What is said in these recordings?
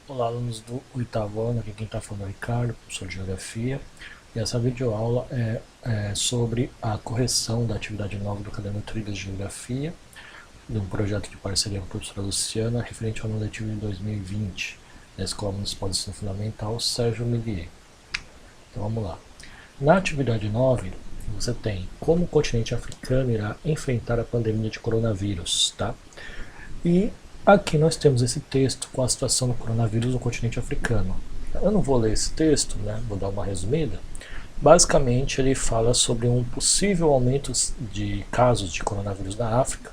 Olá, alunos do oitavo ano, aqui quem está falando é o Ricardo, professor de Geografia. E essa videoaula é sobre a correção da atividade 9 do Caderno Trilhas de Geografia, de um projeto de parceria com a professora Luciana, referente ao ano letivo de 2020, da Escola Municipal de Ensino Fundamental Sérgio Millier. Então vamos lá. Na atividade 9, você tem como o continente africano irá enfrentar a pandemia de coronavírus, tá? E aqui nós temos esse texto com a situação do coronavírus no continente africano. Eu não vou ler esse texto, né? Vou dar uma resumida. Basicamente, ele fala sobre um possível aumento de casos de coronavírus na África,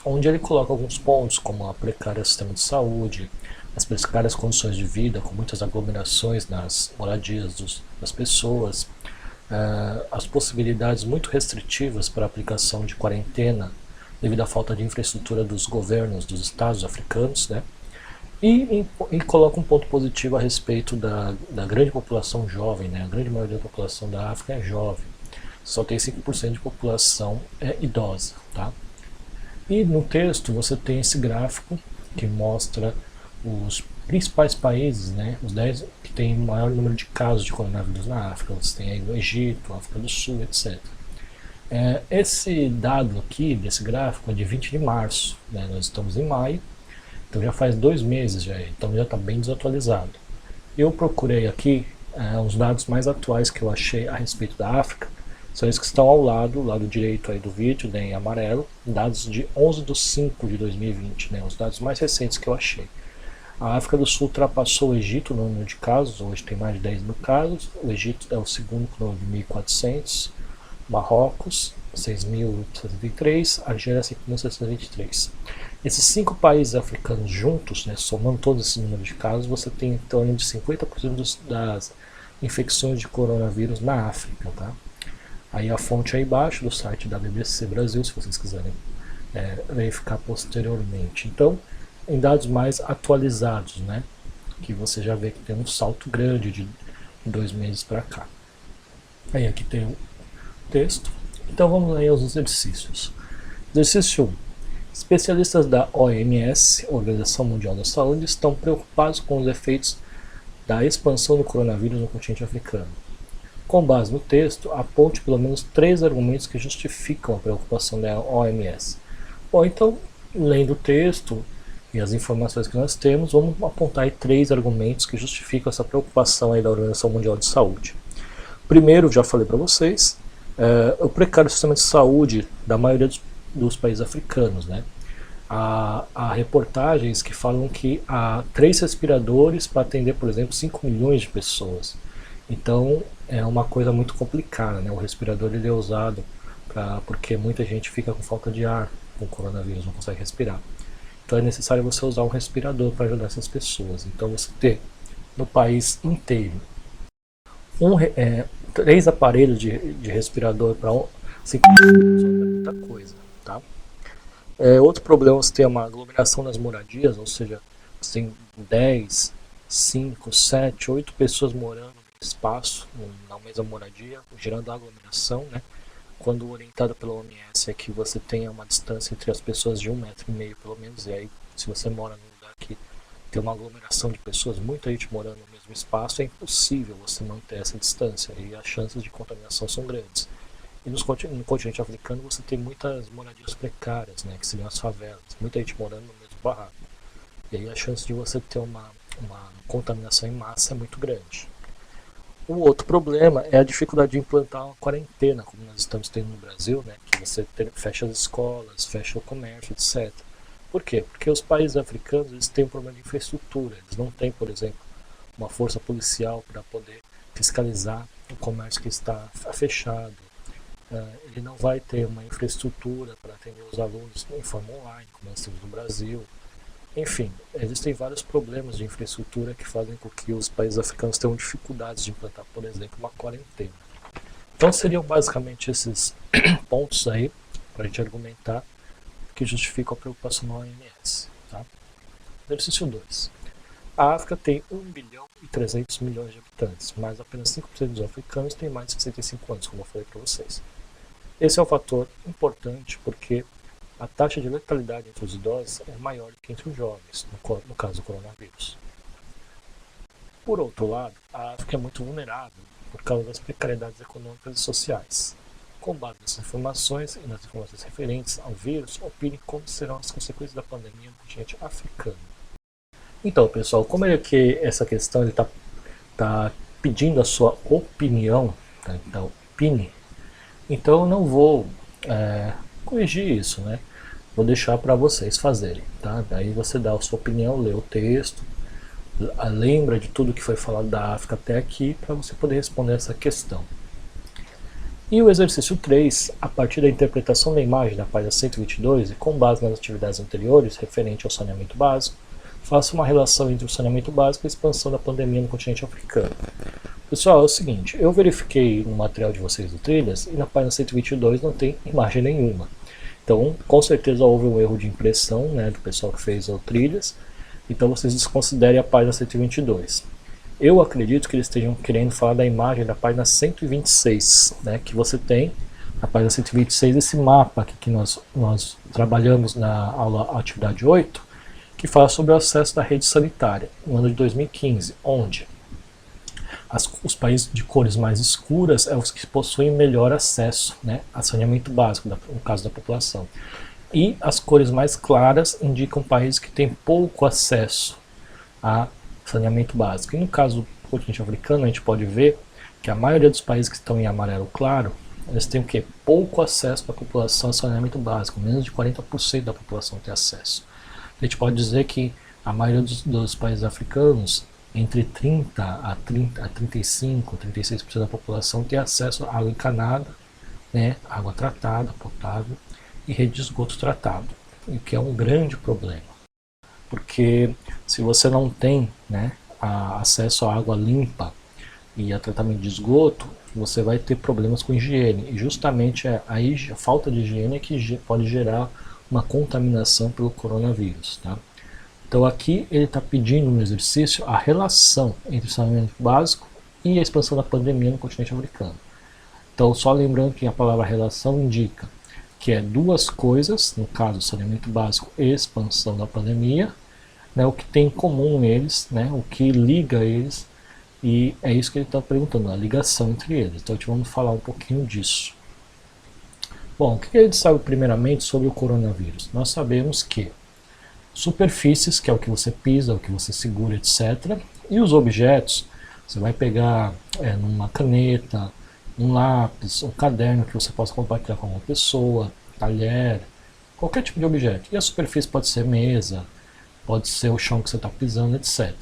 onde ele coloca alguns pontos, como a precária sistema de saúde, as precárias condições de vida, com muitas aglomerações nas moradias das pessoas, as possibilidades muito restritivas para a aplicação de quarentena devido à falta de infraestrutura dos governos dos estados africanos, né? E coloca um ponto positivo a respeito da grande população jovem, né? A grande maioria da população da África é jovem, só tem 5% de população idosa, tá? E no texto você tem esse gráfico que mostra os principais países, né, os 10 que têm o maior número de casos de coronavírus na África. Você tem aí o Egito, a África do Sul, etc. Esse dado aqui, desse gráfico, é de 20 de março, né, nós estamos em maio, então já faz 2 meses, então já está bem desatualizado. Eu procurei aqui os dados mais atuais que eu achei a respeito da África, são esses que estão ao lado direito aí do vídeo, né, em amarelo, dados de 11 de 5 de 2020, né, os dados mais recentes que eu achei. A África do Sul ultrapassou o Egito no número de casos, hoje tem mais de 10 mil casos, o Egito é o segundo com 9.400, Marrocos 6.073, Argélia 5.623. Esses 5 países africanos juntos, né, somando todos esses números de casos, você tem em torno de 50% das infecções de coronavírus na África. Tá? Aí a fonte aí embaixo do site da BBC Brasil, se vocês quiserem verificar posteriormente. Então, em dados mais atualizados, né, que você já vê que tem um salto grande de 2 meses para cá. Aí aqui tem o texto. Então vamos aí aos exercícios. Exercício 1. Especialistas da OMS, Organização Mundial da Saúde, estão preocupados com os efeitos da expansão do coronavírus no continente africano. Com base no texto, aponte pelo menos 3 argumentos que justificam a preocupação da OMS. Bom, então, lendo o texto e as informações que nós temos, vamos apontar aí 3 argumentos que justificam essa preocupação aí da Organização Mundial de Saúde. Primeiro, já falei para vocês, o precário sistema de saúde da maioria dos países africanos, né? Há reportagens que falam que há 3 respiradores para atender, por exemplo, 5 milhões de pessoas. Então é uma coisa muito complicada, né? O respirador ele é usado porque muita gente fica com falta de ar com o coronavírus, não consegue respirar. Então é necessário você usar um respirador para ajudar essas pessoas. Então você ter no país inteiro 3 aparelhos de respirador para 5 pessoas é muita coisa, tá? Outro problema é você ter uma aglomeração nas moradias, ou seja, você tem 10, 5, 7, 8 pessoas morando no espaço, na mesma moradia, gerando aglomeração, né? Quando orientado pela OMS é que você tenha uma distância entre as pessoas de 1,5 m pelo menos, e aí se você mora num lugar que tem uma aglomeração de pessoas, muita gente morando no mesmo espaço, é impossível você manter essa distância e as chances de contaminação são grandes. E no continente africano você tem muitas moradias precárias, né, que seriam as favelas, muita gente morando no mesmo barraco. E aí a chance de você ter uma contaminação em massa é muito grande. O outro problema é a dificuldade de implantar uma quarentena, como nós estamos tendo no Brasil, né, que você fecha as escolas, fecha o comércio, etc. Por quê? Porque os países africanos eles têm um problema de infraestrutura, eles não têm, por exemplo, uma força policial para poder fiscalizar o comércio que está fechado. Ele não vai ter uma infraestrutura para atender os alunos em forma online, como nós temos no Brasil. Enfim, existem vários problemas de infraestrutura que fazem com que os países africanos tenham dificuldades de implantar, por exemplo, uma quarentena. Então seriam basicamente esses pontos aí para a gente argumentar que justificam a preocupação da OMS. Tá? Exercício 2. A África tem 1,3 bilhão de habitantes, mas apenas 5% dos africanos têm mais de 65 anos, como eu falei para vocês. Esse é um fator importante porque a taxa de letalidade entre os idosos é maior do que entre os jovens, no caso do coronavírus. Por outro lado, a África é muito vulnerável por causa das precariedades econômicas e sociais. Com base nessas informações e nas informações referentes ao vírus, opine como serão as consequências da pandemia no continente africano. Então, pessoal, como é que essa questão ele tá pedindo a sua opinião, tá? Então, opine. Então, eu não vou corrigir isso, né? Vou deixar para vocês fazerem, tá? Daí você dá a sua opinião, lê o texto, lembra de tudo que foi falado da África até aqui para você poder responder essa questão. E o exercício 3, a partir da interpretação da imagem da página 122 e com base nas atividades anteriores referente ao saneamento básico, faça uma relação entre o saneamento básico e a expansão da pandemia no continente africano. Pessoal, é o seguinte, eu verifiquei no material de vocês do Trilhas e na página 122 não tem imagem nenhuma. Então, com certeza houve um erro de impressão, né, do pessoal que fez o Trilhas, então vocês desconsiderem a página 122. Eu acredito que eles estejam querendo falar da imagem da página 126, né, que você tem na página 126 esse mapa aqui que nós trabalhamos na aula atividade 8, que fala sobre o acesso da rede sanitária, no ano de 2015, onde os países de cores mais escuras são os que possuem melhor acesso, né, a saneamento básico, no caso da população. E as cores mais claras indicam países que têm pouco acesso a saneamento básico. E no caso do continente africano, a gente pode ver que a maioria dos países que estão em amarelo claro, eles têm o quê? Pouco acesso da população a saneamento básico, menos de 40% da população tem acesso. A gente pode dizer que a maioria dos países africanos, entre 30 a 35, 36% da população tem acesso a água encanada, né, água tratada, potável e rede de esgoto tratado, o que é um grande problema. Porque se você não tem, né, acesso à água limpa e a tratamento de esgoto, você vai ter problemas com higiene. E justamente a falta de higiene é que pode gerar uma contaminação pelo coronavírus. Tá? Então aqui ele está pedindo no exercício a relação entre o saneamento básico e a expansão da pandemia no continente africano. Então só lembrando que a palavra relação indica que é duas coisas, no caso saneamento básico e expansão da pandemia, né, o que tem em comum eles, né, o que liga eles, e é isso que ele está perguntando, a ligação entre eles. Então vamos falar um pouquinho disso. Bom, o que a gente sabe primeiramente sobre o coronavírus? Nós sabemos que superfícies, que é o que você pisa, o que você segura, etc. E os objetos, você vai pegar numa caneta, um lápis, um caderno que você possa compartilhar com uma pessoa, talher, qualquer tipo de objeto. E a superfície pode ser mesa, pode ser o chão que você está pisando, etc.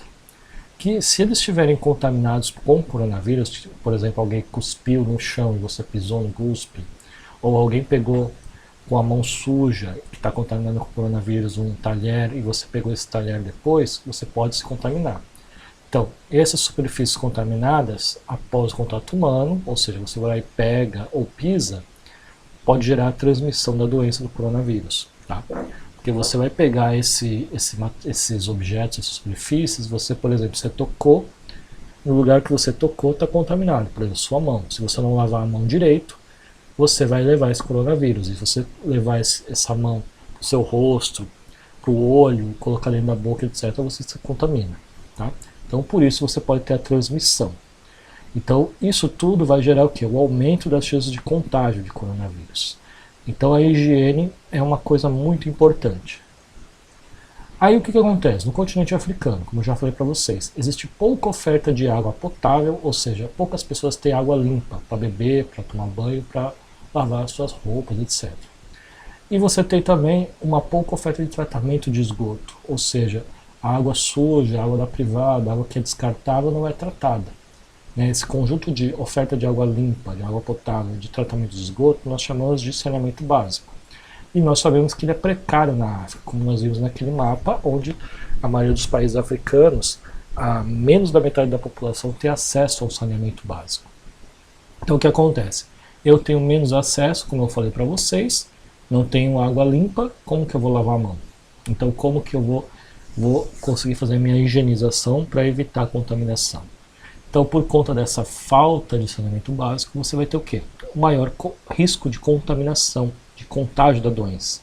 Que se eles estiverem contaminados com coronavírus, por exemplo, alguém cuspiu no chão e você pisou no cuspe, ou alguém pegou com a mão suja, que está contaminando com coronavírus, um talher, e você pegou esse talher depois, você pode se contaminar. Então, essas superfícies contaminadas, após o contato humano, ou seja, você vai lá e pega ou pisa, pode gerar a transmissão da doença do coronavírus. Tá? Porque você vai pegar esses objetos, essas superfícies, você, por exemplo, você tocou, no lugar que você tocou está contaminado, por exemplo, sua mão. Se você não lavar a mão direito, você vai levar esse coronavírus. E se você levar essa mão para o seu rosto, para o olho, colocar dentro da boca, etc., você se contamina. Tá? Então, por isso, você pode ter a transmissão. Então, isso tudo vai gerar o quê? O aumento das chances de contágio de coronavírus. Então, a higiene é uma coisa muito importante. Aí, o que acontece? No continente africano, como eu já falei para vocês, existe pouca oferta de água potável, ou seja, poucas pessoas têm água limpa para beber, para tomar banho, para lavar suas roupas, etc. E você tem também uma pouca oferta de tratamento de esgoto, ou seja, a água suja, a água da privada, a água que é descartável não é tratada. Esse conjunto de oferta de água limpa, de água potável, de tratamento de esgoto, nós chamamos de saneamento básico. E nós sabemos que ele é precário na África, como nós vimos naquele mapa, onde a maioria dos países africanos, menos da metade da população tem acesso ao saneamento básico. Então o que acontece? Eu tenho menos acesso, como eu falei para vocês, não tenho água limpa, como que eu vou lavar a mão? Então como que eu vou conseguir fazer minha higienização para evitar a contaminação? Então, por conta dessa falta de saneamento básico, você vai ter o quê? O maior risco de contaminação, de contágio da doença.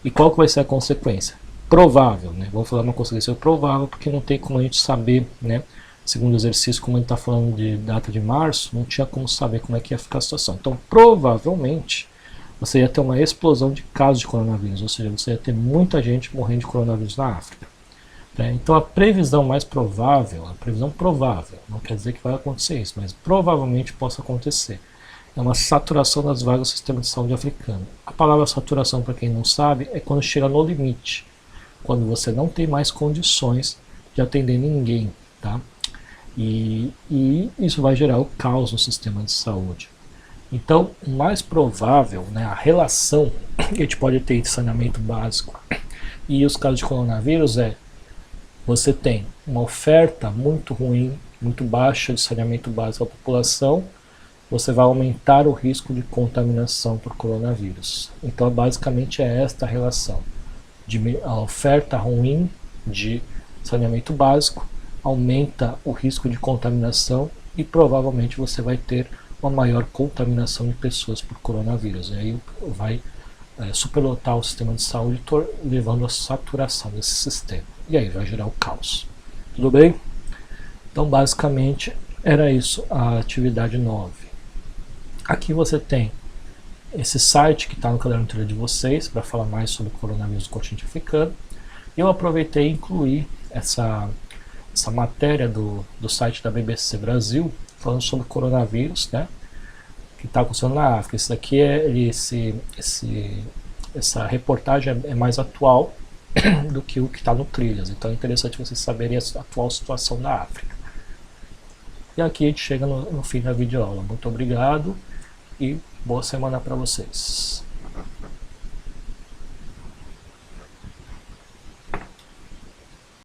E qual que vai ser a consequência? Provável, né? Vamos falar uma consequência provável, porque não tem como a gente saber, né? Segundo o exercício, como a gente está falando de data de março, não tinha como saber como é que ia ficar a situação. Então, provavelmente, você ia ter uma explosão de casos de coronavírus, ou seja, você ia ter muita gente morrendo de coronavírus na África. Né? Então, a previsão mais provável, a previsão provável, não quer dizer que vai acontecer isso, mas provavelmente possa acontecer, é uma saturação das vagas do sistema de saúde africano. A palavra saturação, para quem não sabe, é quando chega no limite, quando você não tem mais condições de atender ninguém, tá? E isso vai gerar o caos no sistema de saúde. Então, o mais provável, né, a relação que a gente pode ter entre saneamento básico e os casos de coronavírus é: você tem uma oferta muito ruim, muito baixa de saneamento básico à população, você vai aumentar o risco de contaminação por coronavírus. Então, basicamente é esta a relação. A oferta ruim de saneamento básico aumenta o risco de contaminação e provavelmente você vai ter uma maior contaminação de pessoas por coronavírus. E aí vai superlotar o sistema de saúde, levando à saturação desse sistema. E aí vai gerar o caos. Tudo bem? Então, basicamente, era isso a atividade 9. Aqui você tem esse site que está no caderno de vocês para falar mais sobre o coronavírus do continente africano. Eu aproveitei e incluí essa matéria do site da BBC Brasil falando sobre o coronavírus, né, que está acontecendo na África. Isso daqui essa reportagem é mais atual do que o que está no Trilhas. Então é interessante vocês saberem a atual situação da África. E aqui a gente chega no fim da videoaula. Muito obrigado e boa semana para vocês.